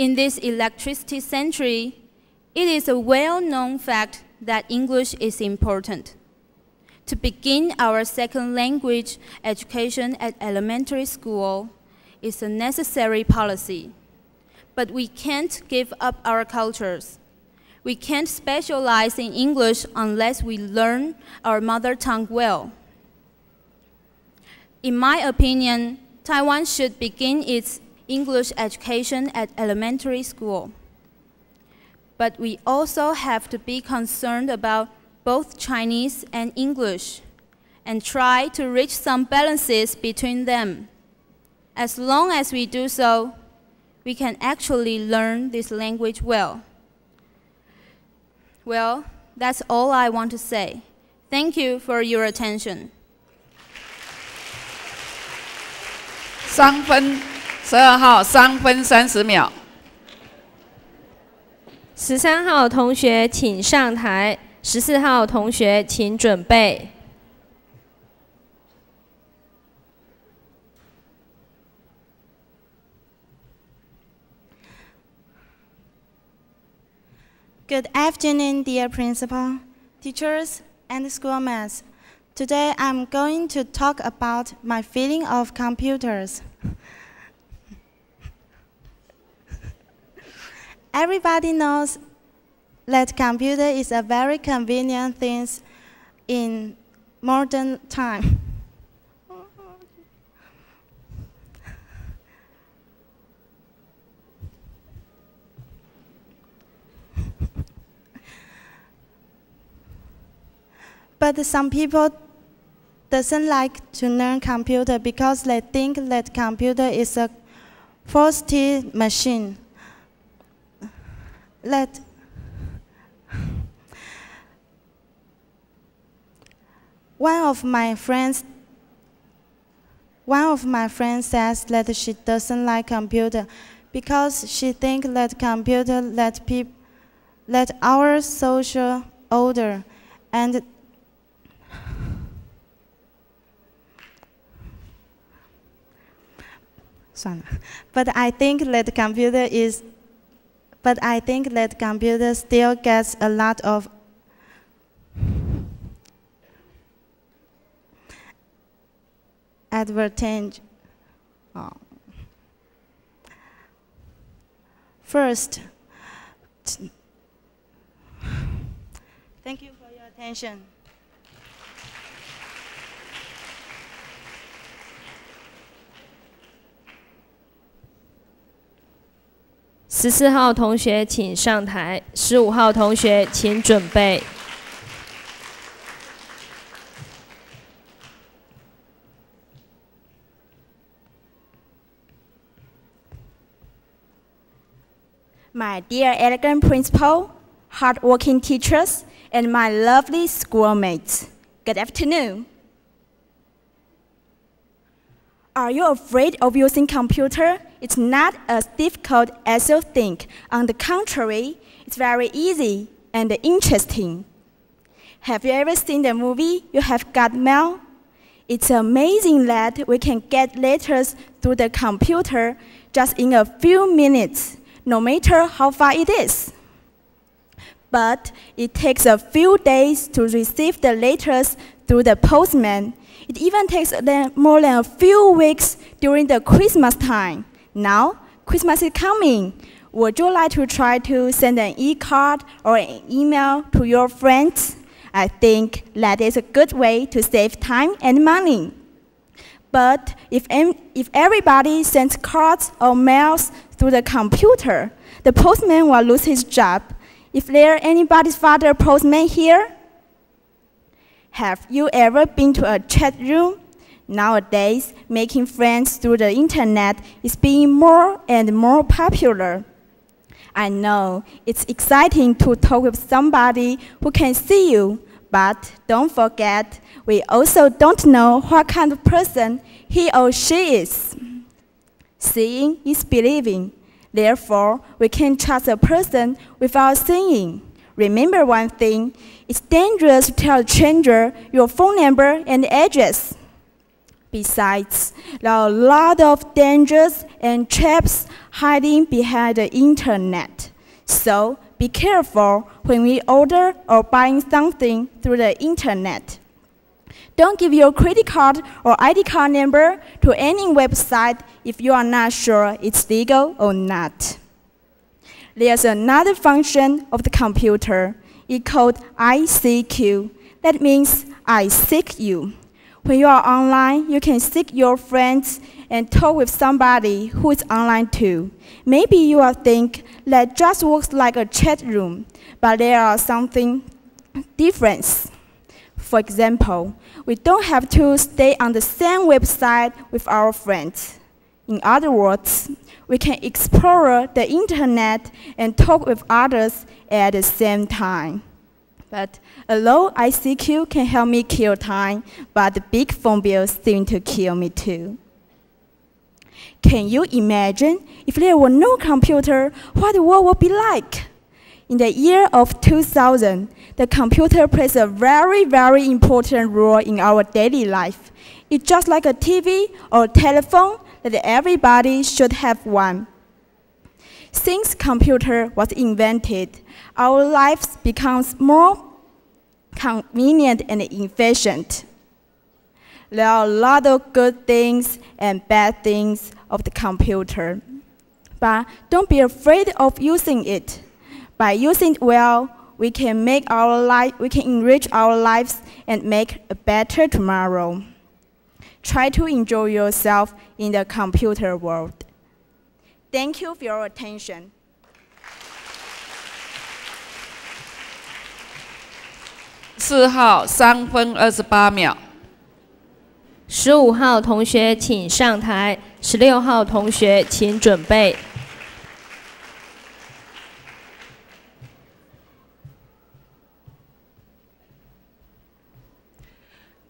In this electricity century, it is a well-known fact that English is important. To begin our second language education at elementary school is a necessary policy. But we can't give up our cultures. We can't specialize in English unless we learn our mother tongue well. In my opinion, Taiwan should begin its English education at elementary school. But we also have to be concerned about both Chinese and English and try to reach some balances between them. As long as we do so, we can actually learn this language well. Well, that's all I want to say. Thank you for your attention. 3分，12号3分30秒。13号同学请上台，14号同学请准备。Good afternoon, dear principal, teachers, and schoolmates. Today I'm going to talk about my feeling of computers. Everybody knows that computer is a very convenient thing in modern time. But some people doesn't like to learn computer because they think that computer is a faulty machine. One of my friends says that she doesn't like computer because she thinks that computer let our social order and But I think that computer still gets a lot of advantage. First, thank you for your attention. 14号同学请上台，15号同学请准备。My dear elegant principal, hardworking teachers, and my lovely schoolmates, good afternoon. Are you afraid of using computer? It's not as difficult as you think. On the contrary, it's very easy and interesting. Have you ever seen the movie You Have Got Mail? It's amazing that we can get letters through the computer just in a few minutes, no matter how far it is. But it takes a few days to receive the letters through the postman. It even takes more than a few weeks during the Christmas time. Now, Christmas is coming. Would you like to try to send an e-card or an email to your friends? I think that is a good way to save time and money. But if everybody sends cards or mails through the computer, the postman will lose his job. Is there anybody's father postman here? Have you ever been to a chat room? Nowadays, making friends through the internet is being more and more popular. I know it's exciting to talk with somebody who can see you, but don't forget, we also don't know what kind of person he or she is. Seeing is believing. Therefore, we can trust a person without seeing. Remember one thing, it's dangerous to tell a stranger your phone number and address. Besides, there are a lot of dangers and traps hiding behind the internet. So be careful when we order or buying something through the internet. Don't give your credit card or ID card number to any website if you are not sure it's legal or not. There's another function of the computer. It's called ICQ. That means I seek you. When you are online, you can seek your friends and talk with somebody who is online too. Maybe you will think that just works like a chat room, but there are something different. For example, we don't have to stay on the same website with our friends. In other words, we can explore the internet and talk with others at the same time. But although ICQ can help me kill time, but the big phone bills seem to kill me too. Can you imagine if there were no computer, what the world would be like? In the year of 2000, the computer plays a very, very important role in our daily life. It's just like a TV or a telephone that everybody should have one. Since computer was invented, our lives becomes more convenient and efficient. There are a lot of good things and bad things of the computer. But don't be afraid of using it. By using it well, we can enrich our lives and make a better tomorrow. Try to enjoy yourself in the computer world. Thank you for your attention. 4号3分28秒。15号同学请上台，16号同学请准备。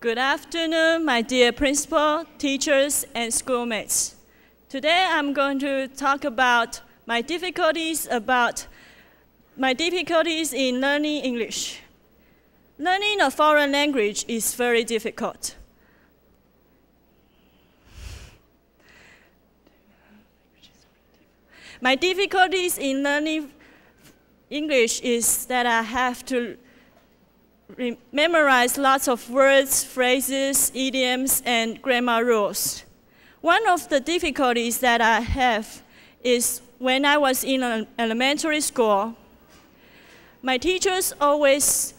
Good afternoon, my dear principal, teachers, and schoolmates. Today I'm going to talk about my difficulties in learning English. Learning a foreign language is very difficult. My difficulties in learning English is that I have to memorize lots of words, phrases, idioms, and grammar rules. One of the difficulties that I have is when I was in an elementary school, my teachers always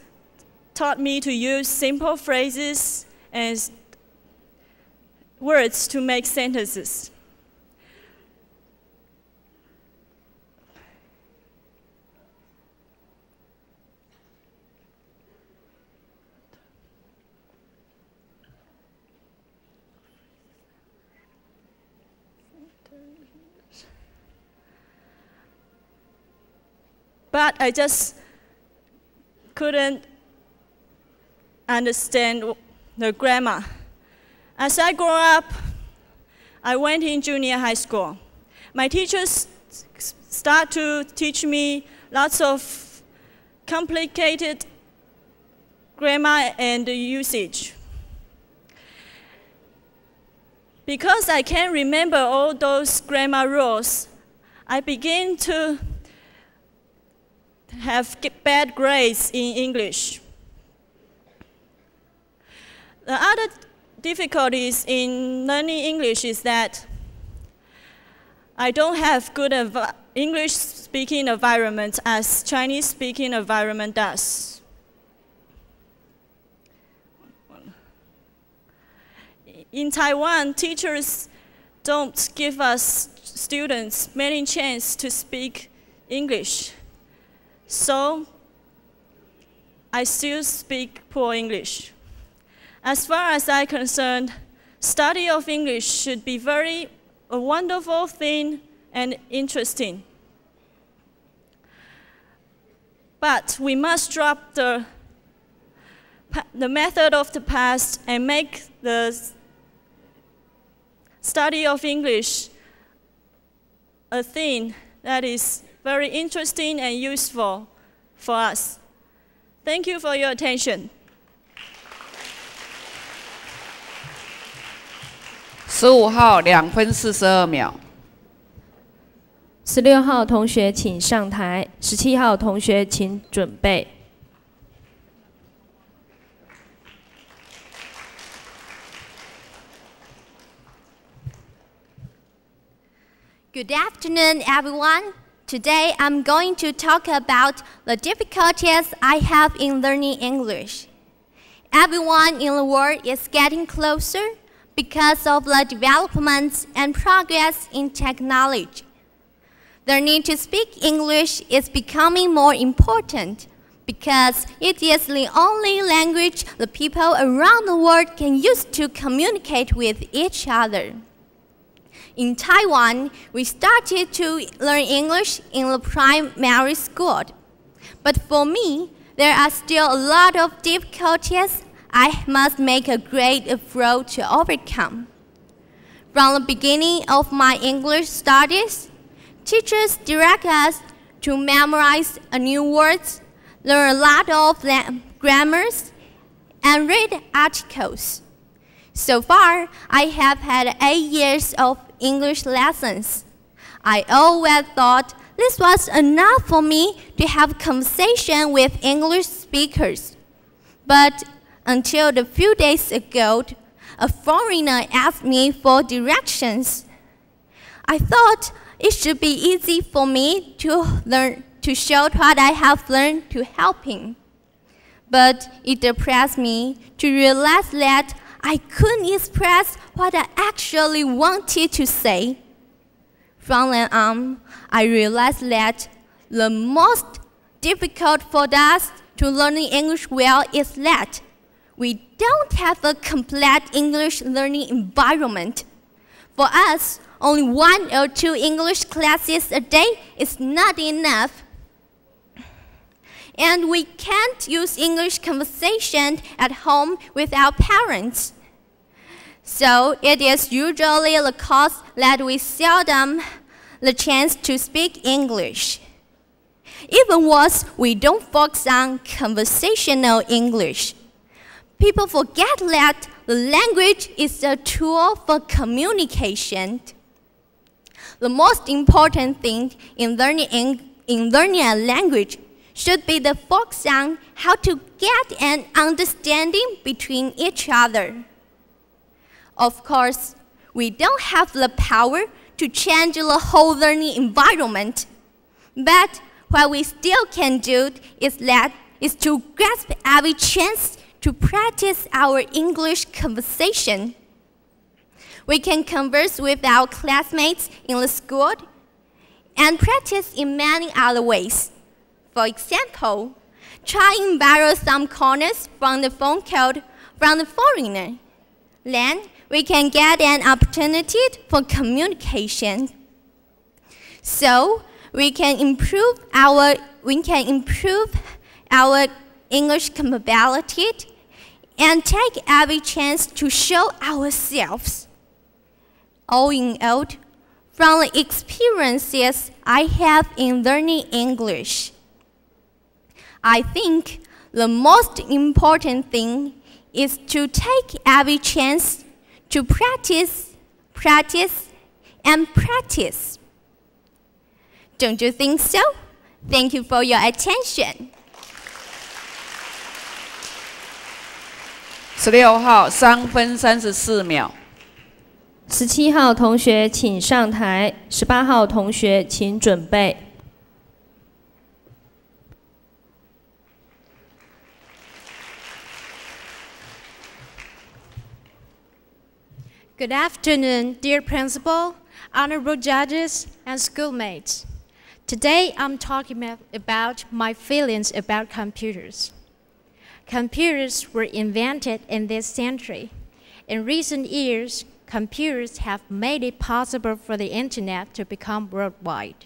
taught me to use simple phrases and words to make sentences. But I just couldn't understand the grammar. As I grew up, I went in junior high school. My teachers start to teach me lots of complicated grammar and usage. Because I can't remember all those grammar rules, I began to have bad grades in English. The other difficulties in learning English is that I don't have good English speaking environment as Chinese speaking environment does. In Taiwan, teachers don't give us students many chances to speak English. So I still speak poor English. As far as I'm concerned, study of English should be a wonderful thing and interesting. But we must drop the method of the past and make the study of English a thing that is very interesting and useful for us. Thank you for your attention. 15号2分42秒。16号同学请上台，17号同学请准备。Good afternoon, everyone. Today I'm going to talk about the difficulties I have in learning English. Everyone in the world is getting closer because of the developments and progress in technology. The need to speak English is becoming more important because it is the only language the people around the world can use to communicate with each other. In Taiwan, we started to learn English in the primary school. But for me, there are still a lot of difficulties I must make a great effort to overcome. From the beginning of my English studies, teachers direct us to memorize new words, learn a lot of grammars, and read articles. So far, I have had 8 years of English lessons. I always thought this was enough for me to have conversation with English speakers. But until a few days ago, a foreigner asked me for directions. I thought it should be easy for me to show what I have learned to help him. But it depressed me to realize that I couldn't express what I actually wanted to say. From then on, I realized that the most difficult for us to learn English well is that we don't have a complete English learning environment. For us, only 1 or 2 English classes a day is not enough. And we can't use English conversation at home with our parents. So it is usually the cause that we seldom the chance to speak English. Even worse, we don't focus on conversational English. People forget that the language is a tool for communication. The most important thing in learning a language should be the focus on how to get an understanding between each other. Of course, we don't have the power to change the whole learning environment. But what we still can do is to grasp every chance to practice our English conversation. We can converse with our classmates in the school and practice in many other ways. For example, try and borrow some corners from the phone call from the foreigner. Then we can get an opportunity for communication. So we can improve our English capability and take every chance to show ourselves. All in all, from the experiences I have in learning English, I think the most important thing is to take every chance to practice, and practice. Don't you think so? Thank you for your attention. 16号3分34秒。17号同学请上台，18号同学请准备。Good afternoon, dear principal, honorable judges, and schoolmates. Today I'm talking about my feelings about computers. Computers were invented in this century. In recent years, computers have made it possible for the internet to become worldwide.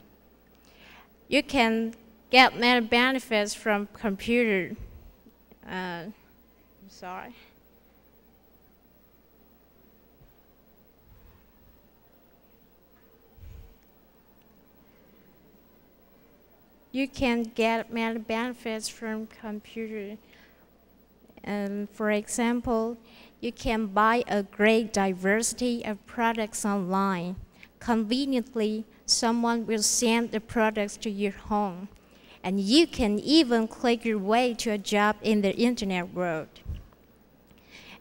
You can get many benefits from computer. You can get many benefits from computer For example, you can buy a great diversity of products online. Conveniently, someone will send the products to your home. And you can even click your way to a job in the internet world.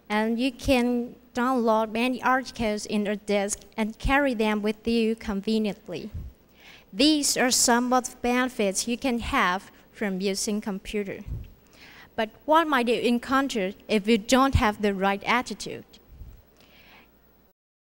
And you can download many articles in your desk and carry them with you conveniently. These are some of the benefits you can have from using computer. But what might you encounter if you don't have the right attitude?